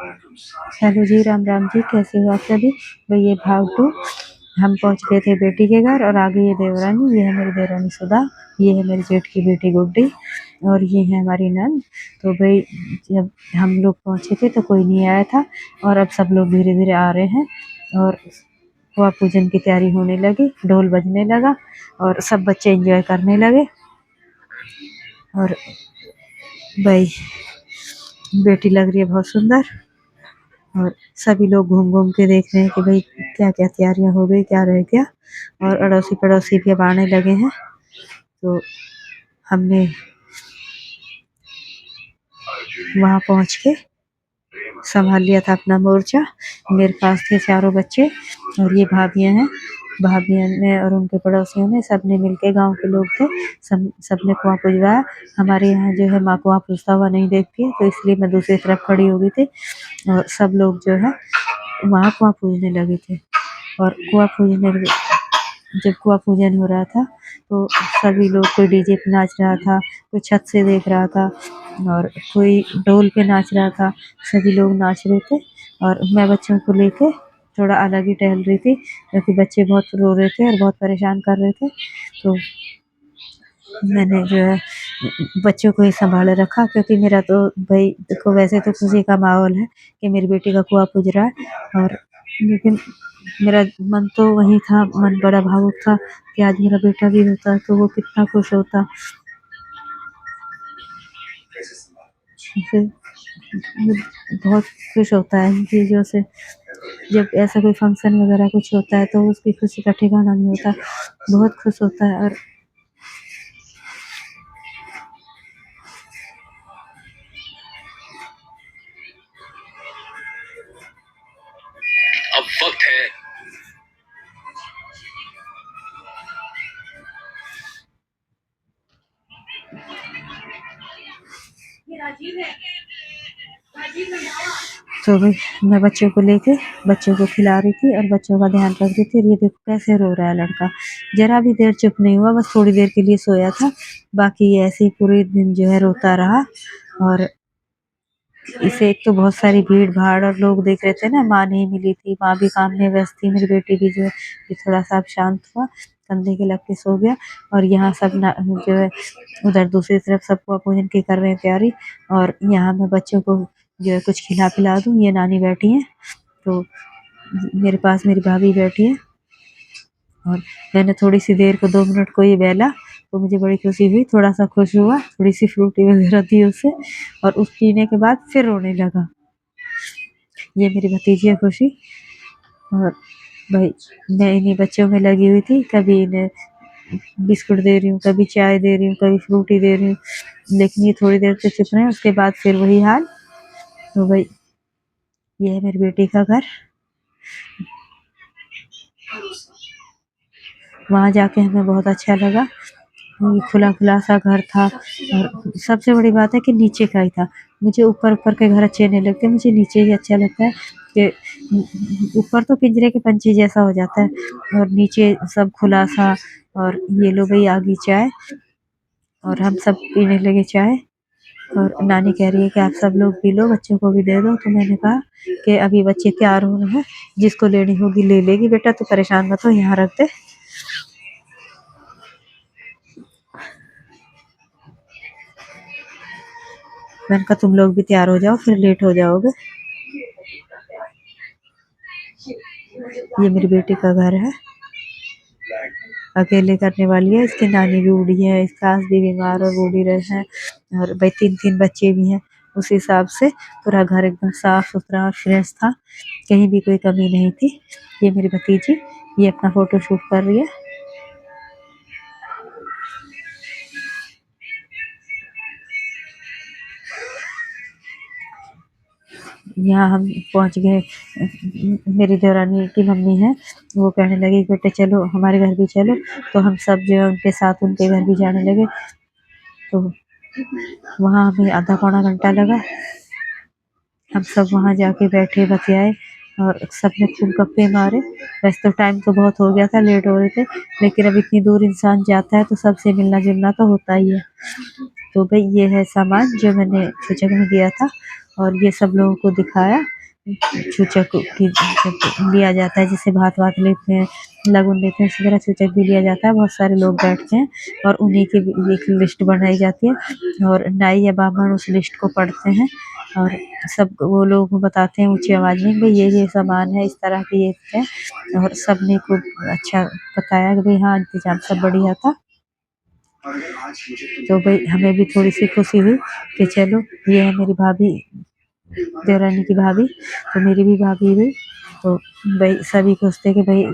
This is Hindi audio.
हेलो जी, राम राम जी, कैसे हो आप सभी? तो ये भाग 2 हम पहुँच गए थे बेटी के घर और आ गई है देवरानी। ये है मेरी देवरानी सुधा, ये है मेरी जेठ की बेटी गुड्डी और ये है हमारी नंद। तो भई जब हम लोग पहुँचे थे तो कोई नहीं आया था और अब सब लोग धीरे-धीरे आ रहे हैं और कुआँ पूजन की तैयारी होने लगी, ढोल बजने लगा और सब बच्चे एंजॉय करने लगे। और भई बेटी लग रही है बहुत सुंदर और सभी लोग घूम-घूम के देख रहे हैं कि भई क्या-क्या तैयारियाँ हो गई, क्या रह गया। और अड़ोसी-पड़ोसी भी अब आने लगे हैं। तो हमने वहाँ पहुँच के संभाल लिया था अपना मोर्चा। मेरे पास थे चारों बच्चे और ये भाभियाँ हैं। भाभियों ने और उनके पड़ोसियों ने सबने मिलके, गाँव के लोग थे, सबने कुआँ पुजवाया। हमारे यहाँ जो है माँ कुआँ पूजता हुआ नहीं देखती है, तो इसलिए मैं दूसरी तरफ खड़ी हो गई थी और सब लोग जो है वहाँ कुआँ पूजने लगे थे। और जब कुआँ पूजन हो रहा था तो सभी लोग, कोई डीजे पे नाच रहा था, कोई छत से देख रहा था और कोई ढोल पे नाच रहा था। सभी लोग नाच रहे थे और मैं बच्चों को लेके थोड़ा अलग ही टहल रही थी क्योंकि बच्चे बहुत रो रहे थे और बहुत परेशान कर रहे थे। तो मैंने जो है बच्चों को ही संभाले रखा क्योंकि मेरा तो भई देखो, वैसे तो खुशी का माहौल है कि मेरी बेटी का कुआँ पूज रहा है और लेकिन मेरा मन तो वही था, मन बड़ा भावुक था कि आज मेरा बेटा भी होता तो वो कितना खुश होता। फिर वो बहुत खुश होता है इन चीज़ों से। जब ऐसा कोई फंक्शन वगैरह कुछ होता है तो उसकी खुशी का ठिकाना नहीं होता, बहुत खुश होता है। और अब वक्त है तो भाई मैं बच्चों को लेके बच्चों को खिला रही थी और बच्चों का ध्यान रख रही थी और ये देखो कैसे रो रहा है लड़का। जरा भी देर चुप नहीं हुआ, बस थोड़ी देर के लिए सोया था, बाकी ये ऐसे ही पूरे दिन जो है रोता रहा। और इसे एक तो बहुत सारी भीड़ भाड़ और लोग देख रहे थे ना, माँ नहीं मिली थी, माँ भी काम में व्यस्त थी। मेरी बेटी भी जो है ये थोड़ा सा अब शांत हुआ, कंधे के लग के सो गया। और यहाँ सब जो है उधर दूसरी तरफ सब कुआँ पूजन की कर रहे हैं तैयारी और यहाँ मैं बच्चों को जो है कुछ खिला पिला दूँ। ये नानी बैठी है, तो मेरे पास मेरी भाभी बैठी है और मैंने थोड़ी सी देर को 2 मिनट को ये बहला तो मुझे बड़ी खुशी हुई, थोड़ा सा खुश हुआ, थोड़ी सी फ्रूटी वगैरह दी उसे और उस पीने के बाद फिर रोने लगा। ये मेरी भतीजी है खुशी। और भाई मैं इन्हीं बच्चों में लगी हुई थी, कभी इन्हें बिस्कुट दे रही हूँ, कभी चाय दे रही हूँ, कभी फ्रूटी दे रही हूँ, लेकिन ये थोड़ी देर से चुप रहे हैं, उसके बाद फिर वही हाल। तो भाई ये है मेरी बेटी का घर। वहाँ जाके हमें बहुत अच्छा लगा, खुला-खुला सा घर था और सबसे बड़ी बात है कि नीचे का ही था। मुझे ऊपर-ऊपर के घर अच्छे नहीं लगते, मुझे नीचे ही अच्छा लगता है कि ऊपर तो पिंजरे के पंछी जैसा हो जाता है और नीचे सब खुला सा। और ये लो भई आ गई चाय और हम सब पीने लगे चाय। और नानी कह रही है कि आप सब लोग पी लो, बच्चों को भी दे दो। तो मैंने कहा कि अभी बच्चे तैयार हो रहे हैं, जिसको लेनी होगी ले लेगी, बेटा तू परेशान मत हो, यहाँ रख दे। मैंने कहा तुम लोग भी तैयार हो जाओ, फिर लेट हो जाओगे। ये मेरी बेटी का घर है, अकेले करने वाली है, इसकी नानी भी बूढ़ी है, इसकी सास भी बीमार और बूढ़ी रहे हैं और भाई 3-3 बच्चे भी हैं। उस हिसाब से पूरा घर एकदम साफ-सुथरा और फ्रेश था, कहीं भी कोई कमी नहीं थी। ये मेरी भतीजी, ये अपना फ़ोटो शूट कर रही है। यहाँ हम पहुँच गए। मेरी देवरानी की मम्मी है, वो कहने लगी बेटे चलो हमारे घर भी चलो, तो हम सब जो है उनके साथ उनके घर भी जाने लगे। तो वहाँ हमें आधा पौना घंटा लगा। हम सब वहाँ जाके बैठे, बतियाए और सबने खूब गप्पे मारे। वैसे तो टाइम तो बहुत हो गया था, लेट हो रहे थे, लेकिन अब इतनी दूर इंसान जाता है तो सबसे मिलना-जुलना तो होता ही है। तो भई ये है सामान जो मैंने छुचक में दिया था और ये सब लोगों को दिखाया। चूचक की जब लिया जाता है, जैसे भात वात लेते हैं, लगन लेते हैं, इसी तरह चूचक भी लिया जाता है। बहुत सारे लोग बैठते हैं और उन्हीं की एक लिस्ट बनाई जाती है और नाई या बामण उस लिस्ट को पढ़ते हैं और सब वो लोग बताते हैं ऊंची आवाज में भाई ये सामान है, इस तरह की ये है। और सबने को अच्छा बताया कि भाई हाँ इंतजाम सब बढ़िया था। तो भाई हमें भी थोड़ी सी खुशी हुई कि चलो ये है मेरी भाभी, देवरानी की भाभी, तो मेरी भी भाभी हुई। तो भाई सभी खुश थे कि भाई